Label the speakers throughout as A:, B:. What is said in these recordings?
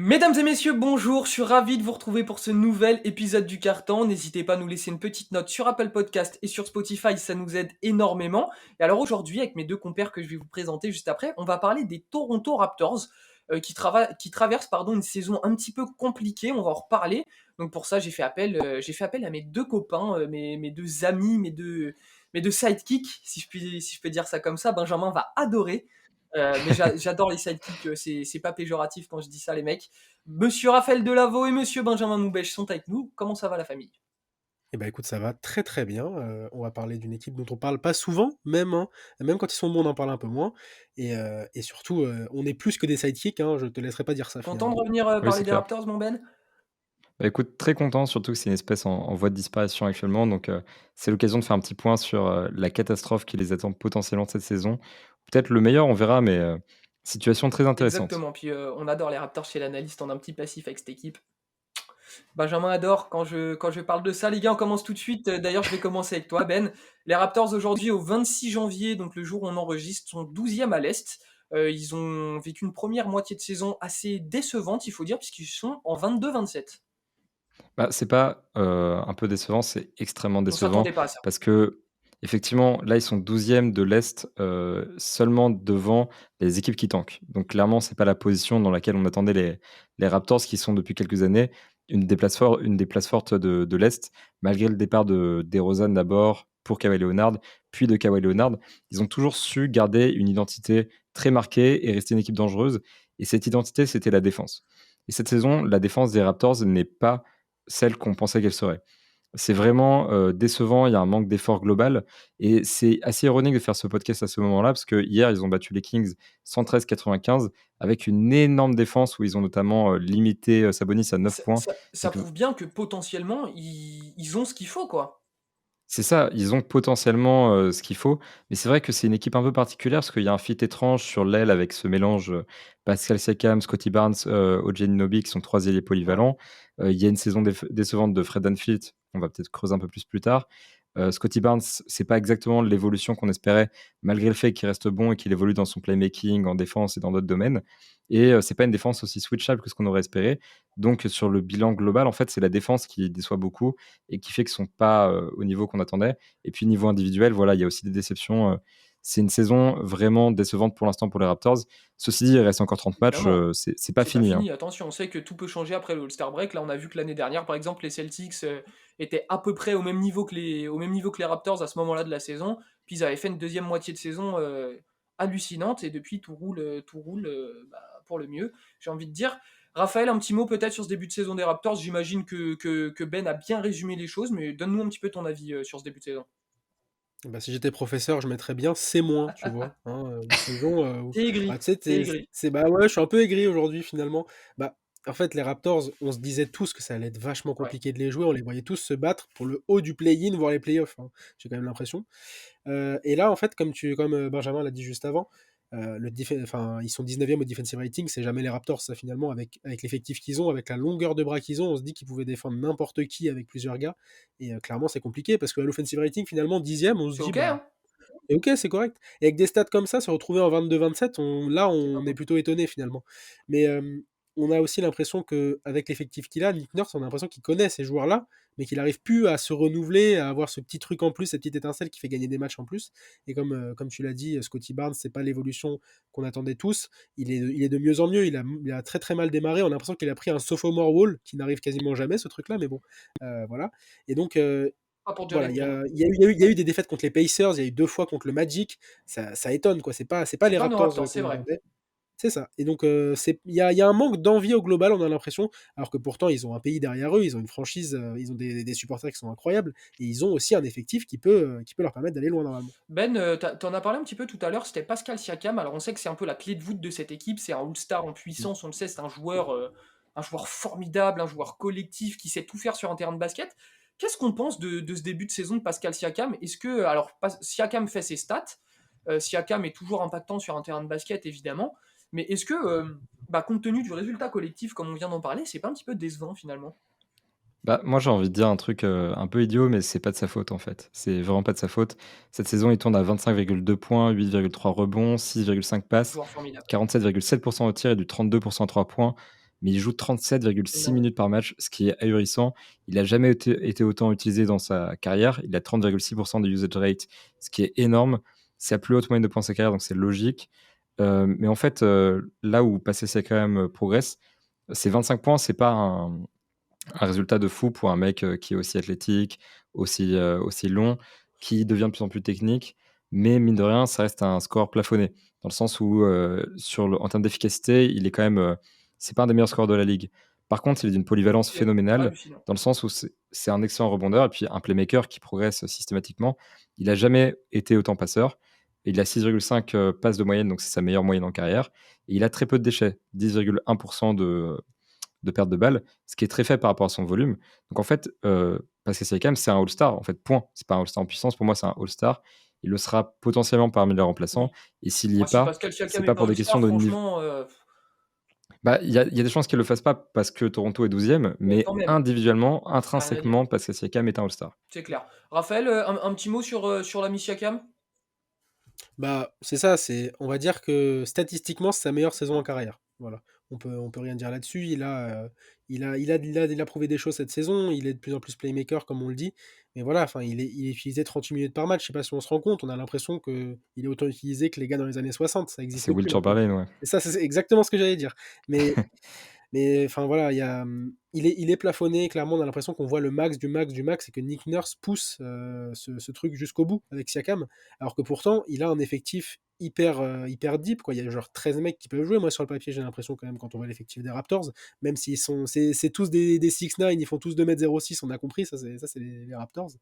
A: Mesdames et messieurs, bonjour, je suis ravi de vous retrouver pour ce nouvel épisode du Carton. N'hésitez pas à nous laisser une petite note sur Apple Podcast et sur Spotify, ça nous aide énormément. Et alors aujourd'hui, avec mes deux compères que je vais vous présenter juste après, on va parler des Toronto Raptors qui traversent une saison un petit peu compliquée, on va en reparler. Donc pour ça, j'ai fait appel à mes deux copains, mes deux amis, mes deux sidekicks, si je peux dire ça comme ça. Benjamin va adorer. Mais j'adore les sidekicks, c'est pas péjoratif quand je dis ça, les mecs. Monsieur Raphaël Delaveau et Monsieur Benjamin Moubèche sont avec nous. Comment ça va, la famille?
B: Eh ben écoute, ça va très très bien. On va parler d'une équipe dont on parle pas souvent, même, hein. Même quand ils sont bons, on en parle un peu moins. Et surtout, on est plus que des sidekicks, hein, je te laisserai pas dire ça
A: Content de
B: finalement.
A: revenir
C: Oui,
A: parler
C: c'est
A: des
C: clair.
A: Raptors, mon Ben?
C: Bah, écoute, très content, surtout que c'est une espèce en voie de disparition actuellement, donc c'est l'occasion de faire un petit point sur, la catastrophe qui les attend potentiellement cette saison. Peut-être le meilleur, on verra, mais situation très intéressante.
A: Exactement. Puis on adore les Raptors chez l'analyste, on a un petit passif avec cette équipe. Benjamin adore quand je parle de ça. Les gars, on commence tout de suite. D'ailleurs, je vais commencer avec toi, Ben. Les Raptors aujourd'hui, au 26 janvier, donc le jour où on enregistre, sont 12e à l'Est. Ils ont vécu une première moitié de saison assez décevante, il faut dire, puisqu'ils sont en 22-27.
C: Bah, c'est pas, un peu décevant, c'est extrêmement
A: On
C: décevant
A: s'attendait pas à ça.
C: parce qu'effectivement, là, ils sont 12e de l'Est, seulement devant les équipes qui tankent. Donc clairement, c'est pas la position dans laquelle on attendait les Raptors qui sont depuis quelques années une des places fortes de l'Est. Malgré le départ de DeRozan d'abord pour Kawhi Leonard, puis de Kawhi Leonard, ils ont toujours su garder une identité très marquée et rester une équipe dangereuse et cette identité, c'était la défense. Et cette saison, la défense des Raptors n'est pas celle qu'on pensait qu'elle serait. C'est vraiment, décevant, il y a un manque d'effort global et c'est assez ironique de faire ce podcast à ce moment-là parce que hier ils ont battu les Kings 113-95 avec une énorme défense où ils ont notamment, limité, Sabonis à 9 points.
A: Ça
C: Donc
A: prouve bien que potentiellement, ils ont ce qu'il faut, quoi.
C: c'est ça, ils ont potentiellement, ce qu'il faut, mais c'est vrai que c'est une équipe un peu particulière parce qu'il y a un fit étrange sur l'aile avec ce mélange, Pascal Siakam, Scottie Barnes, OG Anunoby qui sont 3 ailiers
A: Ouais.
C: polyvalents. Il y a une saison décevante de Fred VanVleet, on va peut-être creuser un peu plus tard. Scottie Barnes, c'est pas exactement l'évolution qu'on espérait, malgré le fait qu'il reste bon et qu'il évolue dans son playmaking, en défense et dans d'autres domaines et c'est pas une défense aussi switchable que ce qu'on aurait espéré. Donc sur le bilan global, en fait, c'est la défense qui déçoit beaucoup et qui fait qu'ils sont pas, au niveau qu'on attendait et puis niveau individuel, voilà, il y a aussi des déceptions, c'est une saison vraiment décevante pour l'instant pour les Raptors. Ceci dit, il reste encore 30 matchs,
A: Évidemment,
C: c'est pas
A: c'est pas
C: fini, hein.
A: fini. Attention, on sait que tout peut changer après le All-Star break. Là, on a vu que l'année dernière, par exemple, les Celtics étaient à peu près au même niveau que les Raptors à ce moment-là de la saison. Puis ils avaient fait une deuxième moitié de saison hallucinante et depuis tout roule pour le mieux. J'ai envie de dire. Raphaël, un petit mot peut-être sur ce début de saison des Raptors. J'imagine que Ben a bien résumé les choses, mais donne-nous un petit peu ton avis sur ce début de saison.
B: Bah, si j'étais professeur, je mettrais bien C-, tu vois? Hein, une saison, où
A: T'es
B: bah,
A: aigri,
B: tu sais,
A: t'es
B: tu
A: aigri.
B: c'est bah, ouais, je suis un peu aigri aujourd'hui finalement. Bah, en fait, les Raptors, on se disait tous que ça allait être vachement
A: Ouais.
B: compliqué de les jouer. On les voyait tous se battre pour le haut du play-in, voire les playoffs, hein, j'ai quand même l'impression. Et là, en fait, comme Benjamin l'a dit juste avant, ils sont 19e au defensive rating, c'est jamais les Raptors, ça finalement, avec l'effectif qu'ils ont, avec la longueur de bras qu'ils ont, on se dit qu'ils pouvaient défendre n'importe qui avec plusieurs gars. Et clairement, c'est compliqué parce que l'offensive rating, finalement, 10e, on se
A: C'est
B: dit,
A: ok,
B: bah,
A: hein?
B: c'est ok, c'est correct. Et avec des stats comme ça, se retrouver en 22-27,
A: C'est pas
B: on est
A: faux.
B: plutôt étonné finalement. Mais on a aussi l'impression qu'avec l'effectif qu'il a, Nick Nurse, on a l'impression qu'il connaît ces joueurs-là, mais qu'il n'arrive plus à se renouveler, à avoir ce petit truc en plus, cette petite étincelle qui fait gagner des matchs en plus. Et comme tu l'as dit, Scottie Barnes, c'est pas l'évolution qu'on attendait tous. Il est de mieux en mieux. Il a très très mal démarré. On a l'impression qu'il a pris un sophomore wall qui n'arrive quasiment jamais, ce truc-là, mais bon, voilà. Et donc,
A: Pas pour
B: voilà,
A: Jalen Green.
B: il y a eu des défaites contre les Pacers, il y a eu 2 fois contre le Magic, ça étonne quoi, c'est pas
A: C'est
B: les
A: pas nos
B: Raptors,
A: Raptors, c'est
B: qu'on
A: vrai.
B: attendait. C'est ça et donc il y a un manque d'envie au global, on a l'impression, alors que pourtant ils ont un pays derrière eux, ils ont une franchise, ils ont des supporters qui sont incroyables et ils ont aussi un effectif qui peut leur permettre d'aller loin normalement.
A: Ben, t'en as parlé un petit peu tout à l'heure, c'était Pascal Siakam. Alors on sait que c'est un peu la clé de voûte de cette équipe, c'est un All-Star en
B: Mmh.
A: puissance, on le sait, c'est un joueur formidable, un joueur collectif qui sait tout faire sur un terrain de basket. Qu'est-ce qu'on pense de ce début de saison de Pascal Siakam? Est-ce que, alors Siakam fait ses stats, Siakam est toujours impactant sur un terrain de basket évidemment, mais est-ce que, compte tenu du résultat collectif comme on vient d'en parler, c'est pas un petit peu décevant finalement?
C: Bah, moi, j'ai envie de dire un truc, un peu idiot, mais c'est pas de sa faute, en fait. C'est vraiment pas de sa faute. Cette saison, il tourne à 25,2 points, 8,3 rebonds, 6,5 passes,
A: Joueur formidable.
C: 47,7 au tir et du 32 à 3 points. mais il joue 37,6
A: Énorme.
C: minutes par match, ce qui est ahurissant. Il n'a jamais été autant utilisé dans sa carrière. Il a 30,6% de usage rate, ce qui est énorme. C'est la plus haute moyenne de points de sa carrière, donc c'est logique. Mais en fait, là où Pascal Siakam progresse, c'est 25 points, c'est pas un résultat de fou pour un mec qui est aussi athlétique, aussi long, qui devient de plus en plus technique. Mais mine de rien, ça reste un score plafonné. Dans le sens où, en termes d'efficacité, il est quand même. C'est pas un des meilleurs scores de la ligue. Par contre, il est d'une polyvalence
A: C'est
C: phénoménale,
A: hallucinant.
C: dans le sens où c'est un excellent rebondeur et puis un playmaker qui progresse systématiquement. Il n'a jamais été autant passeur. Il a 6,5 passes de moyenne, donc c'est sa meilleure moyenne en carrière. Et il a très peu de déchets, 10,1% de perte de balles, ce qui est très faible par rapport à son volume. Donc en fait, Pascal Siakam, c'est un All-Star, en fait, point. C'est pas un All-Star en puissance, pour moi, c'est un All-Star. Il le sera potentiellement parmi les remplaçants.
A: Oui.
C: Et s'il n'y
A: Moi,
C: est
A: si
C: pas,
A: Pascal
C: c'est
A: Siakam est
C: pas
A: pas
C: pour des questions
A: All-Star,
C: de niveau.
A: franchement,
C: Bah, il y a des chances qu'il le fasse pas parce que Toronto est 12e,
A: mais
C: mais
A: quand même,
C: individuellement,
A: ça a rien à dire.
C: intrinsèquement, Pascal Siakam est un All-Star.
A: C'est clair. Raphaël, un petit mot sur l'ami Siakam?
B: Bah, c'est ça, on va dire que statistiquement, c'est sa meilleure saison en carrière. Voilà. On peut rien dire là-dessus. Il a prouvé des choses cette saison. Il est de plus en plus playmaker, comme on le dit. Mais voilà, enfin, il est utilisé 38 minutes par match. Je sais pas si on se rend compte. On a l'impression qu'il est autant utilisé que les gars dans les années 60. Ça
C: C'est
B: n'existe
C: Will
B: plus maintenant.
C: Chamberlain, ouais.
B: Et ça, c'est exactement ce que j'allais dire. Mais enfin voilà, il est plafonné, clairement, on a l'impression qu'on voit le max du max du max et que Nick Nurse pousse ce truc jusqu'au bout avec Siakam, alors que pourtant, il a un effectif hyper deep, quoi. Il y a genre 13 mecs qui peuvent jouer. Moi, sur le papier, j'ai l'impression quand même, quand on voit l'effectif des Raptors, même s'ils sont, c'est tous des 6'9, ils font tous 2,06 m, on a compris, ça c'est les Raptors.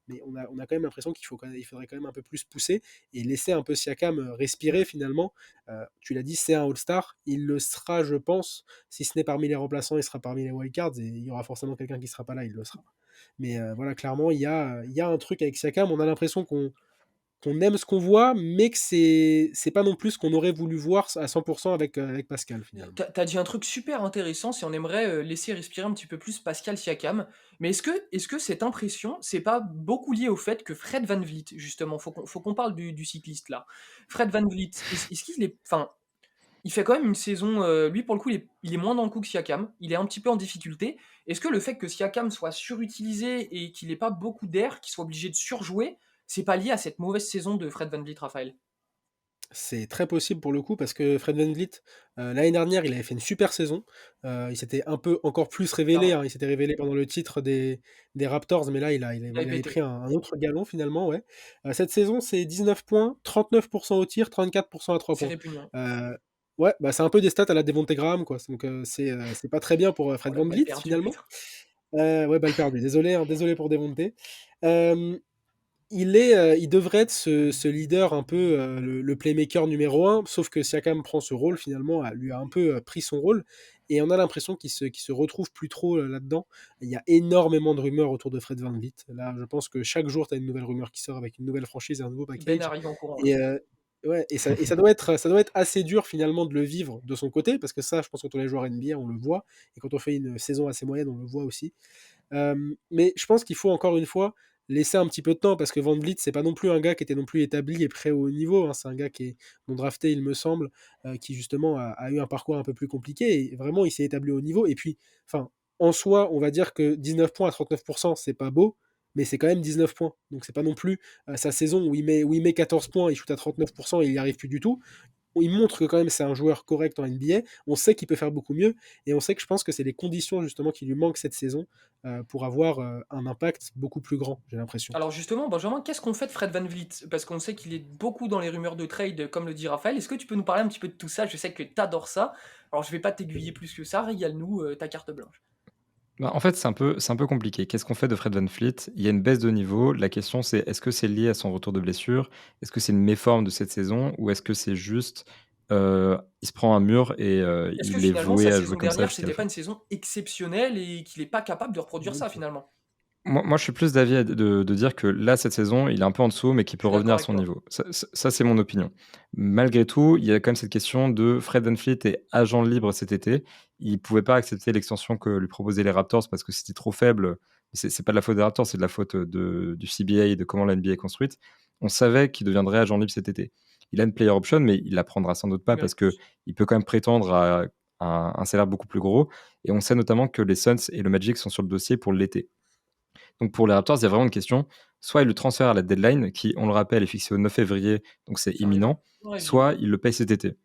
B: Mais on a quand même l'impression il faudrait quand même un peu plus pousser et laisser un peu Siakam respirer finalement. Tu l'as dit, c'est un All-Star. Il le sera, je pense. Si ce n'est parmi les remplaçants, il sera parmi les wildcards et il y aura forcément quelqu'un qui ne sera pas là, il le sera. Mais voilà, clairement, il y a un truc avec Siakam. On a l'impression qu'on aime ce qu'on voit, mais que c'est pas non plus ce qu'on aurait voulu voir à 100% avec Pascal finalement.
A: T'as dit un truc super intéressant, c'est on aimerait laisser respirer un petit peu plus Pascal Siakam. Mais est-ce que cette impression, c'est pas beaucoup lié au fait que Fred VanVleet, justement, faut qu'on parle du cycliste là. Fred VanVleet, est-ce qu'il est, enfin, il fait quand même une saison, lui pour le coup, il est moins dans le coup que Siakam, il est un petit peu en difficulté. Est-ce que le fait que Siakam soit surutilisé et qu'il ait pas beaucoup d'air, qu'il soit obligé de surjouer, c'est pas lié à cette mauvaise saison de Fred VanVleet, Raphaël?
B: C'est très possible pour le coup parce que Fred VanVleet, l'année dernière, il avait fait une super saison. Il s'était un peu encore plus révélé,
A: Clairement,
B: hein. Il s'était révélé pendant le titre des Raptors, mais là,
A: il avait
B: il avait
A: pété,
B: pris un autre galon finalement, ouais. Cette saison, c'est 19 points, 39% au tir, 34% à 3
A: c'est
B: points.
A: répugnant.
B: Ouais, bah, c'est un peu des stats à la Devonte Graham, quoi. Donc c'est pas très bien pour Fred
A: Oh la balle
B: VanVleet
A: perdue
B: finalement.
A: peut-être.
B: Ouais, balle perdue. Désolé, hein, désolé pour Devonte. Il devrait être ce leader un peu, le playmaker numéro un, sauf que Siakam prend ce rôle finalement, lui a un peu pris son rôle, et on a l'impression qu'il se retrouve plus trop là-dedans. Il y a énormément de rumeurs autour de Fred VanVleet. Là, je pense que chaque jour, tu as une nouvelle rumeur qui sort avec une nouvelle franchise et un nouveau
A: Ben
B: package.
A: arrive en courant là.
B: Et, ouais, et ça doit être assez dur finalement de le vivre de son côté, parce que ça, je pense que quand on est joueur NBA, on le voit, et quand on fait une saison assez moyenne, on le voit aussi. Mais je pense qu'il faut encore une fois laisser un petit peu de temps parce que Van Vliet, c'est pas non plus un gars qui était non plus établi et prêt au haut niveau, hein. C'est un gars qui est non drafté, il me semble, qui justement a eu un parcours un peu plus compliqué et vraiment il s'est établi au haut niveau. Et puis, enfin, en soi, on va dire que 19 points à 39%, c'est pas beau, mais c'est quand même 19 points. Donc c'est pas non plus sa saison où il met 14 points, il shoot à 39% et il n'y arrive plus du tout. Il montre que quand même c'est un joueur correct en NBA. On sait qu'il peut faire beaucoup mieux et on sait que je pense que c'est les conditions justement qui lui manquent cette saison pour avoir un impact beaucoup plus grand, j'ai l'impression.
A: Alors justement, Benjamin, qu'est-ce qu'on fait de Fred VanVleet? Parce qu'on sait qu'il est beaucoup dans les rumeurs de trade, comme le dit Raphaël. Est-ce que tu peux nous parler un petit peu de tout ça? Je sais que t'adores ça. Alors je vais pas t'aiguiller plus que ça. Régale-nous ta carte blanche.
C: Bah, en fait, c'est un peu compliqué. Qu'est-ce qu'on fait de Fred VanVleet? Il y a une baisse de niveau. La question, c'est est-ce que c'est lié à son retour de blessure? Est-ce que c'est une méforme de cette saison? Ou est-ce que c'est juste, il se prend un mur et
A: Est-ce que
C: il est
A: finalement
C: voué
A: sa
C: à jouer
A: saison
C: comme ça
A: dernière,
C: jusqu'à la
A: c'était pas
C: fin?
A: une saison exceptionnelle et qu'il est pas capable de reproduire ça finalement?
C: Moi, je suis plus d'avis de dire que là, cette saison, il est un peu en dessous, mais qu'il
A: Je
C: peut
A: suis
C: revenir
A: d'accord
C: à
A: avec
C: son
A: toi.
C: niveau. Ça, c'est mon opinion. Malgré tout, il y a quand même cette question de Fred VanVleet est agent libre cet été. Il pouvait pas accepter l'extension que lui proposaient les Raptors parce que c'était trop faible. C'est pas de la faute des Raptors, c'est de la faute du CBA et de comment la NBA est construite. On savait qu'il deviendrait agent libre cet été. Il a une player option, mais il la prendra sans doute pas
A: Oui, en
C: parce que
A: plus.
C: il peut quand même prétendre à un salaire beaucoup plus gros. Et on sait notamment que les Suns et le Magic sont sur le dossier pour l'été. Donc pour les Raptors, il y a vraiment une question. Soit ils le transfèrent à la deadline, qui, on le rappelle, est fixée au 9 février, donc c'est
A: Ça arrive.
C: imminent,
A: Ouais,
C: soit
A: j'imagine.
C: ils le payent cet été.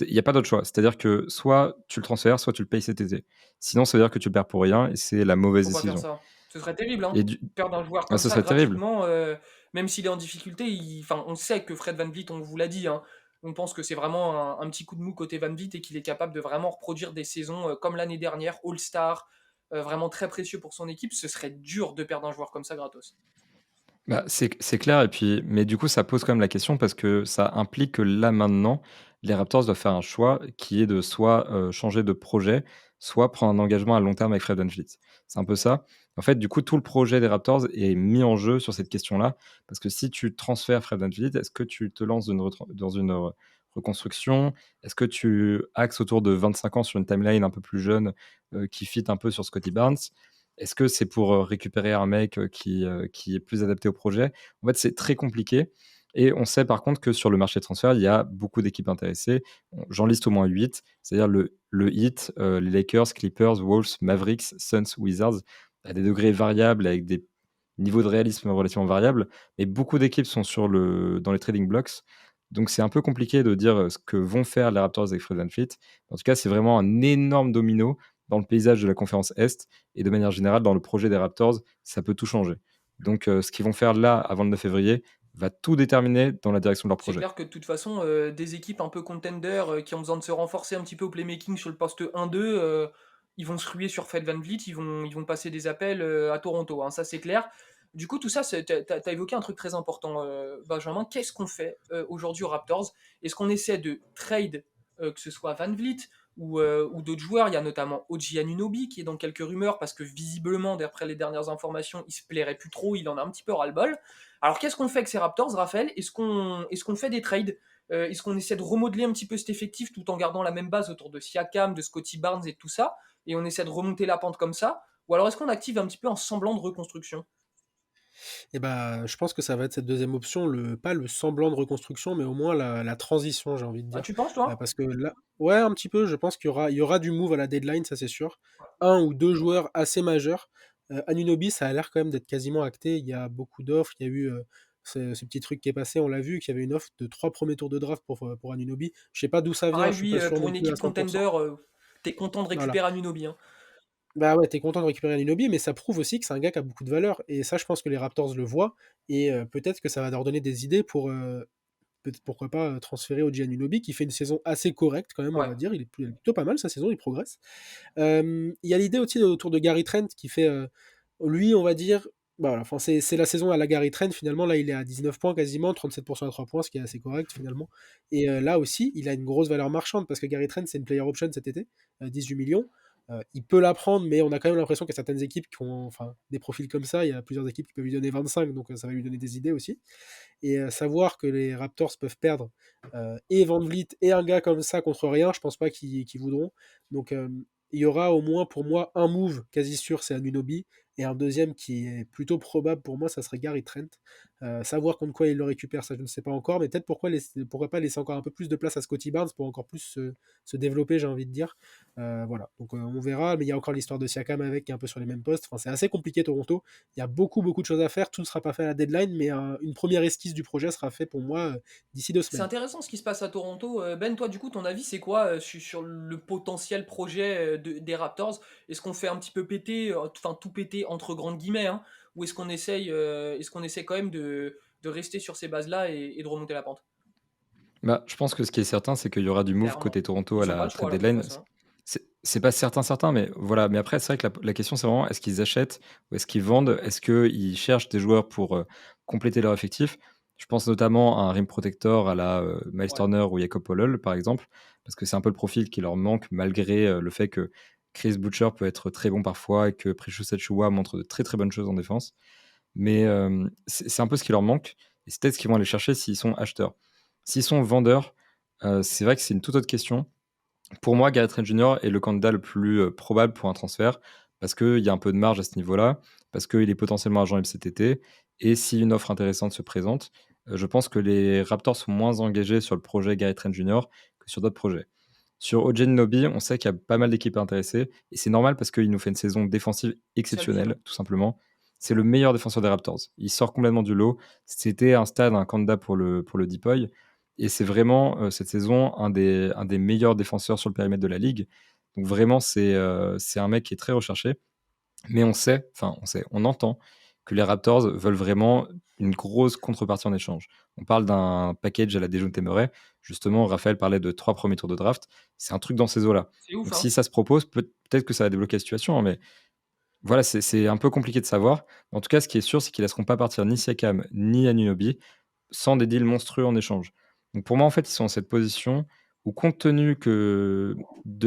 C: Il n'y a pas d'autre choix. C'est-à-dire que soit tu le transfères, soit tu le payes cet été. Sinon, ça veut dire que tu le perds pour rien et c'est la mauvaise
A: Faut pas faire
C: décision.
A: ça. Ce serait terrible, hein.
C: Et du...
A: Perdre un joueur
C: ah,
A: comme
C: ce
A: ça
C: serait terrible.
A: gratuitement, même s'il est en difficulté, enfin, on sait que Fred VanVleet, on vous l'a dit, hein, on pense que c'est vraiment un petit coup de mou côté VanVleet et qu'il est capable de vraiment reproduire des saisons comme l'année dernière, All-Star, vraiment très précieux pour son équipe. Ce serait dur de perdre un joueur comme ça gratos.
C: Bah, c'est clair, et puis, mais du coup, ça pose quand même la question parce que ça implique que là, maintenant, les Raptors doivent faire un choix qui est de soit changer de projet, soit prendre un engagement à long terme avec Fred VanVleet. C'est un peu ça. En fait, du coup, tout le projet des Raptors est mis en jeu sur cette question-là parce que si tu transfères Fred VanVleet, est-ce que tu te lances dans une reconstruction? Est-ce que tu axes autour de 25 ans sur une timeline un peu plus jeune qui fit un peu sur Scotty Barnes? Est-ce que c'est pour récupérer un mec qui est plus adapté au projet? En fait, c'est très compliqué et on sait par contre que sur le marché de transfert, il y a beaucoup d'équipes intéressées. J'en liste au moins 8, c'est-à-dire le Heat, les Lakers, Clippers, Wolves, Mavericks, Suns, Wizards, à des degrés variables avec des niveaux de réalisme relativement variables, mais beaucoup d'équipes sont dans les trading blocks. Donc c'est un peu compliqué de dire ce que vont faire les Raptors avec Fred VanVleet. En tout cas, c'est vraiment un énorme domino dans le paysage de la conférence Est et de manière générale dans le projet des Raptors, ça peut tout changer. Donc ce qu'ils vont faire là avant le 9 février va tout déterminer dans la direction de leur
A: C'est
C: projet.
A: clair que de toute façon, des équipes un peu contenders qui ont besoin de se renforcer un petit peu au playmaking sur le poste 1-2, ils vont se ruer sur Fred VanVleet, ils vont passer des appels à Toronto, hein, ça c'est clair. Du coup, tout ça, t'as évoqué un truc très important, Benjamin. Qu'est-ce qu'on fait aujourd'hui aux Raptors? Est-ce qu'on essaie de trade, que ce soit VanVleet ou d'autres joueurs? Il y a notamment OG Anunoby qui est dans quelques rumeurs parce que visiblement, d'après les dernières informations, il se plairait plus trop, il en a un petit peu ras-le-bol. Alors qu'est-ce qu'on fait avec ces Raptors, Raphaël? Est-ce qu'on fait des trades? Est-ce qu'on essaie de remodeler un petit peu cet effectif tout en gardant la même base autour de Siakam, de Scotty Barnes et tout ça, et on essaie de remonter la pente comme ça? Ou alors est-ce qu'on active un petit peu un semblant de reconstruction?
B: Et bah, je pense que ça va être cette deuxième option, pas le semblant de reconstruction, mais au moins la transition, j'ai envie de
A: Ah,
B: dire.
A: tu penses, toi?
B: Parce que là, ouais, un petit peu, je pense qu'il y aura du move à la deadline, ça c'est sûr. Un ou deux joueurs assez majeurs. Anunoby, ça a l'air quand même d'être quasiment acté. Il y a beaucoup d'offres. Il y a eu ce petit truc qui est passé, on l'a vu, qu'il y avait une offre de 3 premiers tours de draft pour Anunoby. Je sais pas d'où ça vient,
A: Pareil,
B: je suis
A: lui,
B: pas sûr
A: pour
B: non
A: une
B: plus à
A: équipe
B: 100%.
A: contender, t'es content de
B: Voilà.
A: récupérer Anunoby, hein.
B: Bah ouais, t'es content de récupérer Anunoby, mais ça prouve aussi que c'est un gars qui a beaucoup de valeur. Et ça, je pense que les Raptors le voient. Et peut-être que ça va leur donner des idées pour, peut-être pourquoi pas transférer OG Anunoby, qui fait une saison assez correcte quand même, on
A: Ouais.
B: va dire. Il est plutôt pas mal sa saison, il progresse. Il y a l'idée aussi autour de Gary Trent qui fait, lui, on va dire, bah voilà, enfin, c'est la saison à la Gary Trent finalement. Là, il est à 19 points quasiment, 37% à 3 points, ce qui est assez correct finalement. Et là aussi, il a une grosse valeur marchande parce que Gary Trent, c'est une player option cet été, 18 millions. Il peut la prendre, mais on a quand même l'impression qu'il y a certaines équipes qui ont enfin, des profils comme ça. Il y a plusieurs équipes qui peuvent lui donner 25, donc ça va lui donner des idées aussi. Et savoir que les Raptors peuvent perdre et Van Vliet et un gars comme ça contre rien, je pense pas qu'ils voudront. Donc il y aura au moins pour moi un move quasi sûr, c'est Anunoby, et un deuxième qui est plutôt probable pour moi, ça serait Gary Trent. Savoir contre quoi il le récupère, ça je ne sais pas encore, mais peut-être pourquoi pas laisser encore un peu plus de place à Scotty Barnes pour encore plus se développer, j'ai envie de dire. Voilà, donc on verra, mais il y a encore l'histoire de Siakam avec qui est un peu sur les mêmes postes. Enfin, c'est assez compliqué Toronto. Il y a beaucoup, beaucoup de choses à faire. Tout ne sera pas fait à la deadline, mais une première esquisse du projet sera fait pour moi d'ici 2
A: C'est
B: semaines.
A: intéressant ce qui se passe à Toronto. Ben, toi, du coup, ton avis, c'est quoi sur le potentiel projet des Raptors? Est-ce qu'on fait un petit peu péter, enfin tout péter entre grandes guillemets, hein, ou est-ce qu'on essaie quand même de rester sur ces bases-là et de remonter la pente?
C: Bah, je pense que ce qui est certain, c'est qu'il y aura du move
A: Clairement.
C: côté Toronto à
A: Ils n'ont pas
C: la
A: le choix
C: trade
A: là, de toute
C: deadline.
A: façon.
C: C'est pas certain, mais voilà. Mais après, c'est vrai que la question, c'est vraiment est-ce qu'ils achètent ou est-ce qu'ils vendent? Est-ce qu'ils cherchent des joueurs pour compléter leur effectif? Je pense notamment à un rim protector à la Miles
A: Ouais.
C: Turner ou Jakob Poeltl, par exemple, parce que c'est un peu le profil qui leur manque, malgré le fait que Chris Butcher peut être très bon parfois et que Precious Achiuwa montre de très très bonnes choses en défense. Mais c'est un peu ce qui leur manque. Et c'est peut-être ce qu'ils vont aller chercher s'ils sont acheteurs. S'ils sont vendeurs, c'est vrai que c'est une toute autre question. Pour moi, Garrett Trent Jr. est le candidat le plus probable pour un transfert parce qu'il y a un peu de marge à ce niveau-là, parce qu'il est potentiellement agent cet été. Et si une offre intéressante se présente, je pense que les Raptors sont moins engagés sur le projet Garrett Trent Jr. que sur d'autres projets. Sur OG Anunoby, on sait qu'il y a pas mal d'équipes intéressées et c'est normal parce qu'il nous fait une saison défensive
A: C'est abusé, ouais.
C: exceptionnelle, tout simplement. C'est le meilleur défenseur des Raptors. Il sort complètement du lot. C'était un candidat pour le Depoy et c'est vraiment cette saison un des meilleurs défenseurs sur le périmètre de la ligue. Donc vraiment, c'est un mec qui est très recherché. Mais on entend que les Raptors veulent vraiment une grosse contrepartie en échange. On parle d'un package à la Dejounte Murray. Justement, Raphaël parlait de 3 premiers tours de draft. C'est un truc dans ces eaux-là.
A: C'est ouf,
C: Donc
A: hein.
C: si ça se propose, peut-être que ça va débloquer la situation, hein, mais voilà, c'est un peu compliqué de savoir. En tout cas, ce qui est sûr, c'est qu'ils laisseront pas partir ni Siakam ni Anunoby sans des deals monstrueux en échange. Donc pour moi, en fait, ils sont dans cette position où, compte tenu de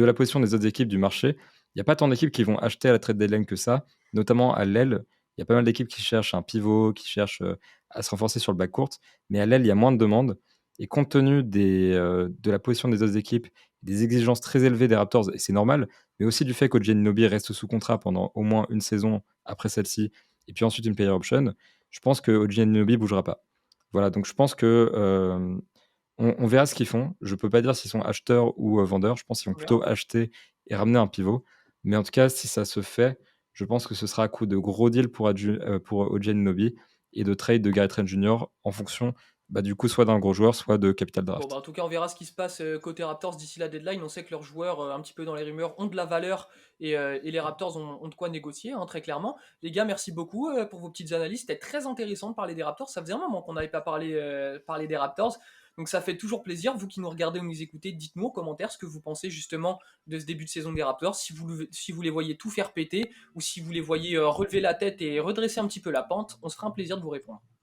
C: la position des autres équipes du marché, il n'y a pas tant d'équipes qui vont acheter à la trade deadline que ça, notamment à l'aile. Il y a pas mal d'équipes qui cherchent un pivot, qui cherchent à se renforcer sur le backcourt, mais à l'aile, il y a moins de demandes. Et compte tenu de la position des autres équipes, des exigences très élevées des Raptors, et c'est normal, mais aussi du fait qu'OG Anunoby reste sous contrat pendant au moins une saison après celle-ci, et puis ensuite une player option, je pense que OG Anunoby bougera pas. Voilà, donc je pense que on verra ce qu'ils font. Je peux pas dire s'ils sont acheteurs ou vendeurs. Je pense qu'ils vont
A: On verra.
C: plutôt acheter et ramener un pivot. Mais en tout cas, si ça se fait, je pense que ce sera à coup de gros deals pour OG Anunoby et de trade de Gary Trent Jr. en fonction, du coup, soit d'un gros joueur, soit de capital
A: Bon, bah,
C: draft.
A: en tout cas, on verra ce qui se passe côté Raptors d'ici la deadline. On sait que leurs joueurs, un petit peu dans les rumeurs, ont de la valeur et les Raptors ont de quoi négocier, hein, très clairement. Les gars, merci beaucoup pour vos petites analyses. C'était très intéressant de parler des Raptors. Ça faisait un moment qu'on n'avait pas parlé des Raptors. Donc ça fait toujours plaisir. Vous qui nous regardez ou nous écoutez, dites-nous en commentaire ce que vous pensez justement de ce début de saison des Raptors. Si vous les voyez tout faire péter ou si vous les voyez relever la tête et redresser un petit peu la pente, on se fera un plaisir de vous répondre.